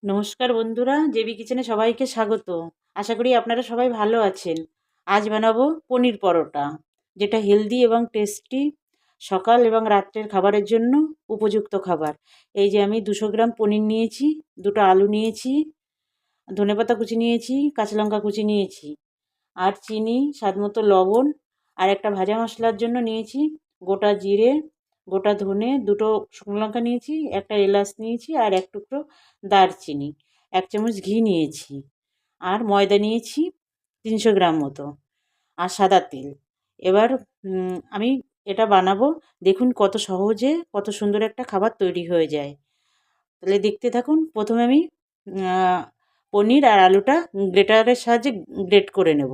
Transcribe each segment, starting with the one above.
নমস্কার বন্ধুরা, জেবি কিচেনে সবাইকে স্বাগত। আশা করি আপনারা সবাই ভালো আছেন। আজ বানাবো পনির পরোটা, যেটা হেলদি এবং টেস্টি, সকাল এবং রাত্রের খাবারের জন্য উপযুক্ত খাবার। এই যে আমি 200 গ্রাম পনির নিয়েছি, দুটো আলু নিয়েছি, ধনেপাতা কুচি নিয়েছি, কাঁচা লঙ্কা কুচি নিয়েছি, আর চিনি, স্বাদমতো লবণ, আর একটা ভাজা মশলার জন্য নিয়েছি গোটা জিরে, গোটা ধনে, দুটো শুকনো লঙ্কা নিয়েছি, একটা এলাচ নিয়েছি, আর এক টুকরো দারচিনি, 1 চামচ ঘি নিয়েছি, আর ময়দা নিয়েছি 300 গ্রাম মতো, আর সাদা তেল। এবার আমি এটা বানাবো। দেখুন কত সহজে, কত সুন্দর একটা খাবার তৈরি হয়ে যায়। তাহলে দেখতে থাকুন। প্রথমে আমি পনির আর আলুটা গ্রেটারের সাহায্যে গ্রেট করে নেব।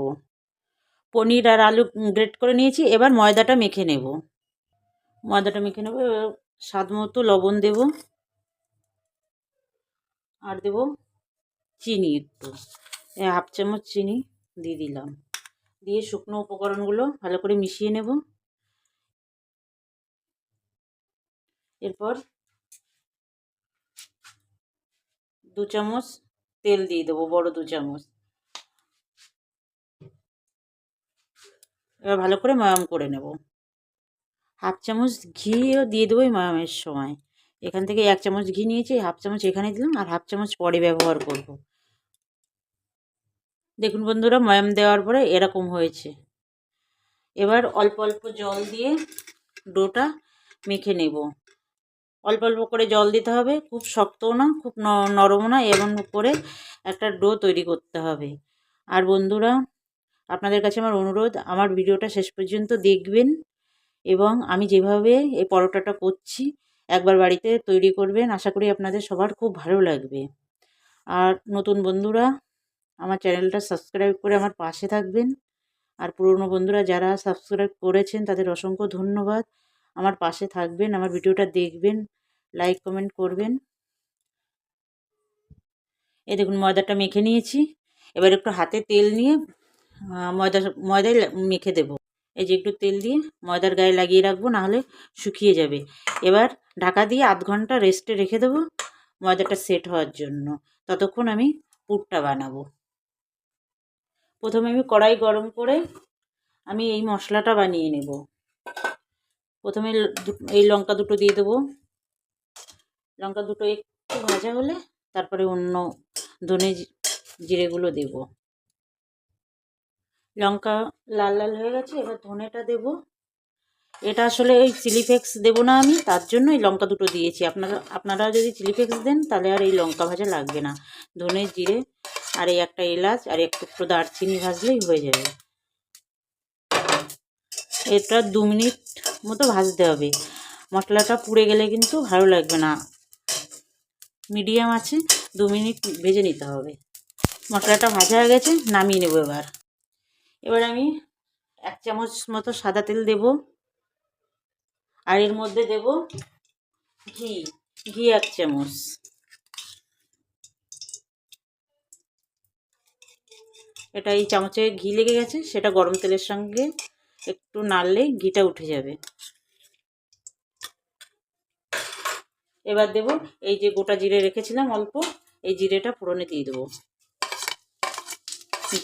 পনির আর আলু গ্রেট করে নিয়েছি। এবার ময়দাটা মেখে নেব। এবার স্বাদ মতো লবণ দেব, আর দেব চিনি একটু, 1/2 চামচ চিনি দিয়ে দিলাম। দিয়ে শুকনো উপকরণগুলো ভালো করে মিশিয়ে নেব। এরপর 2 চামচ তেল দিয়ে দেবো, বড় 2 চামচ। এবার ভালো করে ময়াম করে নেব। 1/2 চামচ ঘিও দিয়ে দেবো এই ময়ামের সময়। এখান থেকে 1 চামচ ঘি নিয়েছি, 1/2 চামচ এখানে দিলাম, আর 1/2 চামচ পরে ব্যবহার করব। দেখুন বন্ধুরা, ময়াম দেওয়ার পরে এরকম হয়েছে। এবার অল্প অল্প জল দিয়ে ডোটা মেখে নেব। অল্প অল্প করে জল দিতে হবে, খুব শক্তও না, খুব নরমও না, এবং করে একটা ডো তৈরি করতে হবে। আর বন্ধুরা, আপনাদের কাছে আমার অনুরোধ, আমার ভিডিওটা শেষ পর্যন্ত দেখবেন, এবং আমি যেভাবে এই পরোটাটা করছি একবার বাড়িতে তৈরি করবেন। আশা করি আপনাদের সবার খুব ভালো লাগবে। আর নতুন বন্ধুরা আমার চ্যানেলটা সাবস্ক্রাইব করে আমার পাশে থাকবেন। আর পুরনো বন্ধুরা যারা সাবস্ক্রাইব করেছেন তাদের অসংখ্য ধন্যবাদ। আমার পাশে থাকবেন, আমার ভিডিওটা দেখবেন, লাইক কমেন্ট করবেন। এই দেখুন ময়দাটা মেখে নিয়েছি। এবার একটু হাতে তেল নিয়ে ময়দায় মেখে দেব। এই যে একটু তেল দিয়ে ময়দার গায়ে লাগিয়ে রাখবো, নাহলে শুকিয়ে যাবে। এবার ঢাকা দিয়ে 1/2 ঘন্টা রেস্টে রেখে দেবো ময়দাটা সেট হওয়ার জন্য। ততক্ষণ আমি পুরটা বানাবো। প্রথমে আমি কড়াই গরম করে আমি এই মশলাটা বানিয়ে নেব। প্রথমে এই লঙ্কা দুটো দিয়ে দেবো। লঙ্কা দুটো একটু ভাজা হলে তারপরে অন্য ধনে জিরেগুলো দেব। লঙ্কা লাল লাল হয়ে গেছে, এবার ধনেটা দেব। এটা আসলে ওই চিলি ফ্লেক্স দেবো না আমি, তার জন্য এই লঙ্কা দুটো দিয়েছি। আপনারা যদি চিলি ফ্লেক্স দেন তাহলে আর এই লঙ্কা ভাজা লাগবে না। ধনে জিরে আর এই একটা এলাচ আর একটু দারচিনি ভাজলেই হয়ে যাবে। এটা 2 মিনিট মতো ভাজতে হবে। মশলাটা পুড়ে গেলে কিন্তু ভালো লাগবে না। মিডিয়াম আছে 2 মিনিট ভেজে নিতে হবে। মশলাটা ভাজা হয়ে গেছে, নামিয়ে নেব। এবার আমি 1 চামচ মতো সাদা তেল দেব, আর এর মধ্যে দেব ঘি 1 চামচ। এটা এই চামচে ঘি লেগে গেছে, সেটা গরম তেলের সঙ্গে একটু নাড়লেই ঘিটা উঠে যাবে। এবার দেব এই যে গোটা জিরে রেখেছিলাম অল্প, এই জিরেটা ফোড়নে দিয়ে দেবো।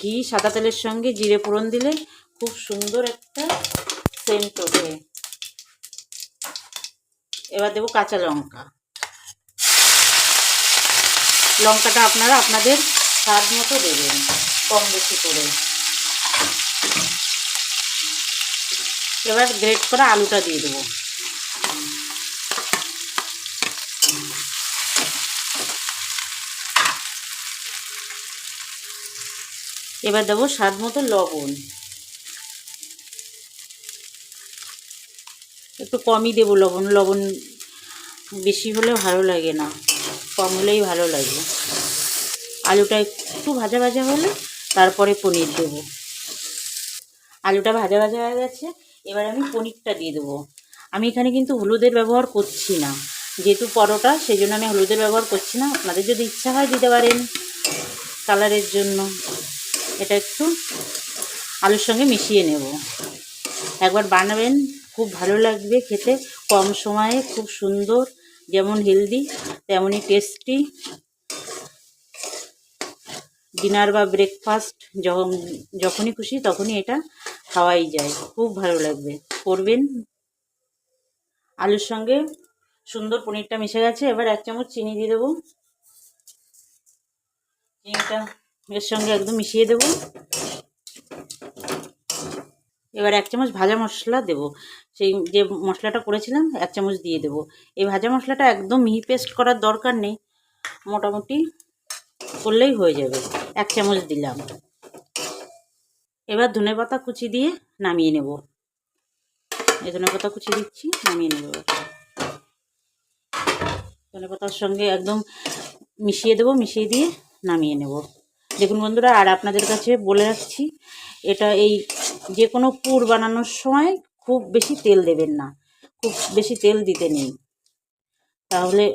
ঘি সাদা তেলের সঙ্গে জিরে ফোড়ন দিলে খুব সুন্দর একটা সেন্ট ওঠে। এবার দেবো কাঁচা লঙ্কা। লঙ্কাটা আপনারা আপনাদের স্বাদ মতো দেবেন, কম বেশি করে। এবার গ্রেট করা আলুটা দিয়ে দেবো। এবার দেবো স্বাদ মতো লবণ। একটু কমই দেবো লবণ, লবণ বেশি হলে ভালো লাগে না, কম হলেই ভালো লাগে। আলুটা একটু ভাজা ভাজা হলে তারপরে পনির দেবো। আলুটা ভাজা ভাজা হয়ে গেছে, এবার আমি পনিরটা দিয়ে দেবো। আমি এখানে কিন্তু হলুদের ব্যবহার করছি না, যেহেতু পরোটা সেই জন্য আমি হলুদের ব্যবহার করছি না। আপনাদের যদি ইচ্ছা হয় দিতে পারেন কালারের জন্য। এটা একটু আলুর সঙ্গে মিশিয়ে নেব। একবার বানাবেন, খুব ভালো লাগবে খেতে। কম সময়ে খুব সুন্দর, যেমন হেলদি তেমনই টেস্টি। ডিনার বা ব্রেকফাস্ট যখনই খুশি তখনই এটা খাওয়াই যায়, খুব ভালো লাগবে, করবেন। আলুর সঙ্গে সুন্দর পনিরটা মিশে গেছে। এবার 1 চামচ চিনি দিয়ে দেবো। চিনিটা এর সঙ্গে একদম মিশিয়ে দেবো। এবার 1 চামচ ভাজা মশলা দেবো। সেই যে মশলাটা করেছিলাম 1 চামচ দিয়ে দেবো। এই ভাজা মশলাটা একদম মিহি পেস্ট করার দরকার নেই, মোটামুটি করলেই হয়ে যাবে। 1 চামচ দিলাম। এবার ধনেপাতা কুচি দিয়ে নামিয়ে নেব। এই ধনেপাতা কুচি দিচ্ছি, নামিয়ে নেব। ধনেপাতার সঙ্গে একদম মিশিয়ে দেবো, মিশিয়ে দিয়ে নামিয়ে নেব। দেখুন বন্ধুরা, আর আপনাদের কাছে বলে রাখছি, এটা এই যে কোনো পুর বানানোর সময় খুব বেশি তেল দেবেন না, খুব বেশি তেল দিতে নেই। তাহলে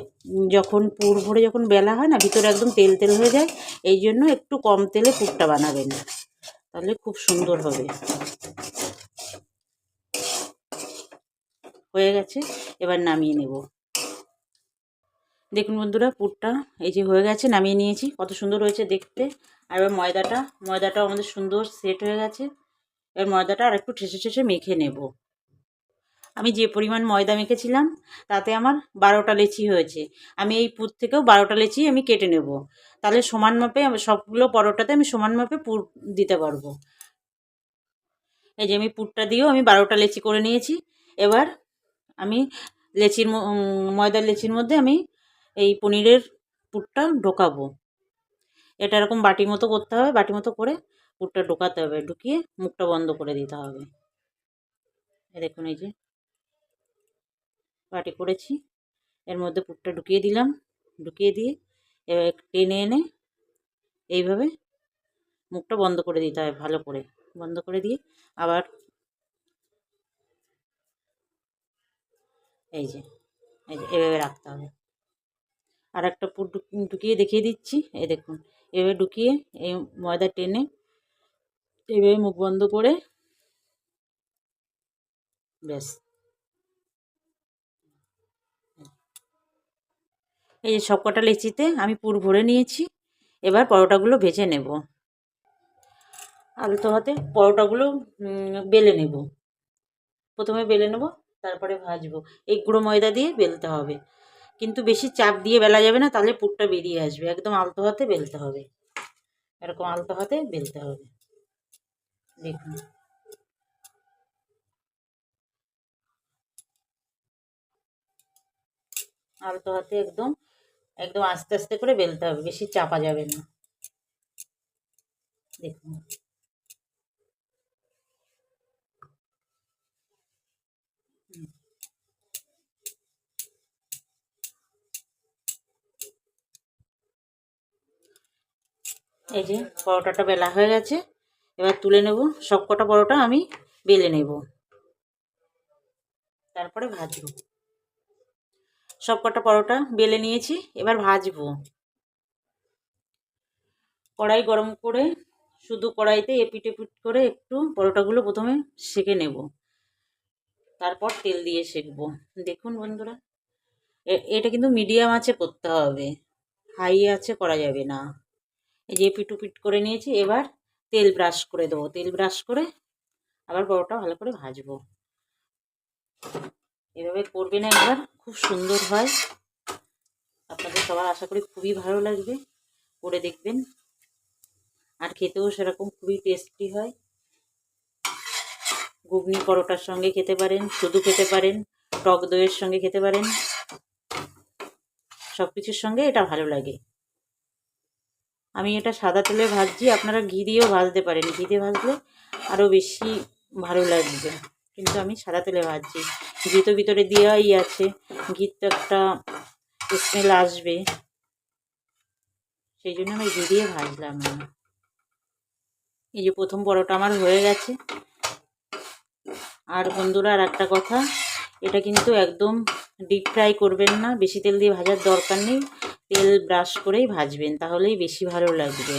যখন পুর ভরে যখন বেলা হয় না, ভিতরে একদম তেল তেল হয়ে যায়। এই জন্য একটু কম তেলে পুরটা বানাবেন, তাহলে খুব সুন্দর হবে। হয়ে গেছে, এবার নামিয়ে নেব। দেখুন বন্ধুরা, পুরটা এই যে হয়ে গেছে, নামিয়ে নিয়েছি। কত সুন্দর হয়েছে দেখতে। আর এবার ময়দাটাও আমাদের সুন্দর সেট হয়ে গেছে। এবার ময়দাটা আর একটু ঠেসে ঠেসে মেখে নেব। আমি যে পরিমাণ ময়দা মেখেছিলাম তাতে আমার 12টা লেচি হয়েছে। আমি এই পুর থেকেও 12টা লেচি আমি কেটে নেব, তাহলে সমান মাপে সবগুলো পরোটাতে আমি সমান মাপে পুর দিতে পারবো। এই যে আমি পুরটা দিয়েও আমি 12টা লেচি করে নিয়েছি। এবার আমি ময়দার লেচির মধ্যে আমি এই পনিরের পুরটা ঢোকাবো। এটা এরকম বাটি মতো করতে হবে, বাটি মতো করে পুরটা ঢোকাতে হবে, ঢুকিয়ে মুখটা বন্ধ করে দিতে হবে। দেখুন এই যে বাটি করেছি, এর মধ্যে পুরটা ঢুকিয়ে দিলাম। ঢুকিয়ে দিয়ে এবার টেনে এনে এইভাবে মুখটা বন্ধ করে দিতে হবে, ভালো করে বন্ধ করে দিয়ে আবার এই যে এভাবে রাখতে হবে। আর একটা পুর ঢুকিয়ে দেখিয়ে দিচ্ছি, এই দেখুন এভাবে ঢুকিয়ে এই ময়দা টেনে এইভাবে মুখ বন্ধ করে, ব্যাস। এই যে সবকটা লেচিতে আমি পুর ভরে নিয়েছি। এবার পরোটাগুলো ভেজে নেব। আলতো হাতে পরোটাগুলো বেলে নেব। প্রথমে বেলে নেব, তারপরে ভাজবো। এই গুঁড়ো ময়দা দিয়ে বেলতে হবে, কিন্তু বেশি চাপ দিয়ে বেলা যাবে না, তাহলে পুরটা বেরিয়ে আসবে। একদম আলতো হাতে বেলতে হবে, এরকম আলতো হাতে বেলতে হবে। দেখুন আলতো হাতে একদম একদম আস্তে আস্তে করে বেলতে হবে, বেশি চাপা যাবে না। দেখুন এই যে পরোটাটা বেলা হয়ে গেছে। এবার তুলে নেব। সবকটা পরোটা আমি বেলে নেব, তারপরে ভাজবো। সবকটা পরোটা বেলে নিয়েছি, এবার ভাজবো। কড়াই গরম করে শুধু কড়াইতে এপিট এপিট করে একটু পরোটাগুলো প্রথমে সেঁকে নেব, তারপর তেল দিয়ে সেঁকবো। দেখুন বন্ধুরা, এটা কিন্তু মিডিয়াম আঁচে করতে হবে, হাই আঁচে করা যাবে না। এই যে এপিট উপিট করে নিয়েছি, এবার তেল ব্রাশ করে দেবো। তেল ব্রাশ করে আবার পরোটা ভালো করে ভাজবো। এভাবে করবেন একবার, খুব সুন্দর হয়। আপনাদের সবার আশা করি খুবই ভালো লাগবে, করে দেখবেন। আর খেতেও সেরকম খুবই টেস্টি হয়। ঘুগনি পরোটার সঙ্গে খেতে পারেন, শুধু খেতে পারেন, টক দইয়ের সঙ্গে খেতে পারেন, সব কিছুর সঙ্গে এটা ভালো লাগে। আমি এটা সাদা তেলে ভাজছি, আপনারা ঘি দিয়েও ভাজতে পারেন। ঘি দিয়ে ভাজলে আরও বেশি ভালো লাগবে, কিন্তু আমি সাদা তেলে ভাজছি। ঘি তো ভিতরে দেওয়াই আছে, ঘির তো একটা স্মেল আসবে, সেই জন্য আমি ঘি দিয়ে ভাজলাম না। এই যে প্রথম পরোটা আমার হয়ে গেছে। আর বন্ধুরা, আর একটা কথা, এটা কিন্তু একদম ডিপ ফ্রাই করবেন না, বেশি তেল দিয়ে ভাজার দরকার নেই। তেল ব্রাশ করেই ভাজবেন, তাহলেই বেশি ভালো লাগবে।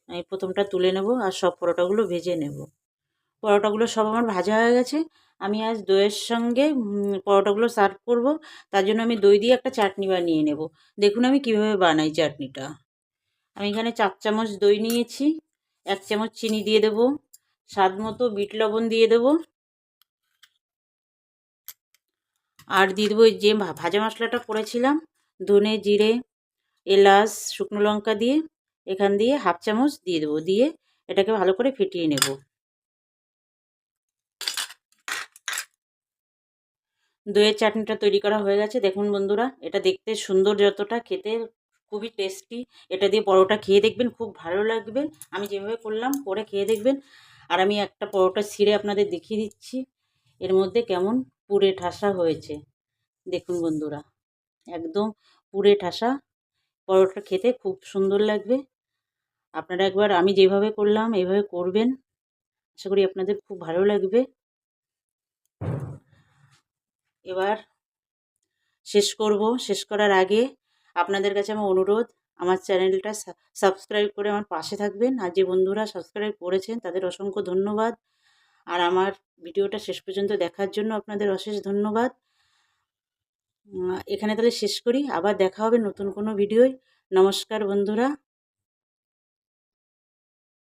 আমি প্রথমটা তুলে নেব আর সব পরোটাগুলো ভেজে নেব। পরোটাগুলো সব আমার ভাজা হয়ে গেছে। আমি আজ দইয়ের সঙ্গে পরোটাগুলো সার্ভ করব। তার জন্য আমি দই দিয়ে একটা চাটনি বানিয়ে নেব। দেখুন আমি কিভাবে বানাই চাটনিটা। আমি এখানে 4 চামচ দই নিয়েছি, 1 চামচ চিনি দিয়ে দেব, স্বাদ মতো বিট লবণ দিয়ে দেব, আর দিয়ে দেবো যে ভাজা মশলাটা করেছিলাম ধনে জিরে এলাচ শুকনো লঙ্কা দিয়ে, এখান দিয়ে 1/2 চামচ দিয়ে দেবো, দিয়ে এটাকে ভালো করে ফেটিয়ে নেব। দইয়ের চাটনিটা তৈরি করা হয়ে গেছে। দেখুন বন্ধুরা, এটা দেখতে সুন্দর যতটা, খেতে খুবই টেস্টি। এটা দিয়ে পরোটা খেয়ে দেখবেন, খুব ভালো লাগবে। আমি যেভাবে করলাম করে খেয়ে দেখবেন। আর আমি একটা পরোটা ছিঁড়ে আপনাদের দেখিয়ে দিচ্ছি এর মধ্যে কেমন পুড়ে ঠাসা হয়েছে। দেখুন বন্ধুরা, একদম পুড়ে ঠাসা পরোটা, খেতে খুব সুন্দর লাগবে। আপনারা একবার আমি যেভাবে করলাম এইভাবে করবেন, আশা করি আপনাদের খুব ভালো লাগবে। এবার শেষ করার আগে আপনাদের কাছে আমার অনুরোধ, আমার চ্যানেলটা সাবস্ক্রাইব করে আমার পাশে থাকবেন। আর যে বন্ধুরা সাবস্ক্রাইব করেছেন তাদের অসংখ্য ধন্যবাদ। আর আমার ভিডিওটা শেষ পর্যন্ত দেখার জন্য আপনাদের অশেষ ধন্যবাদ। এখানে তাহলে শেষ করি, আবার দেখা হবে নতুন কোনো ভিডিওয়। নমস্কার বন্ধুরা।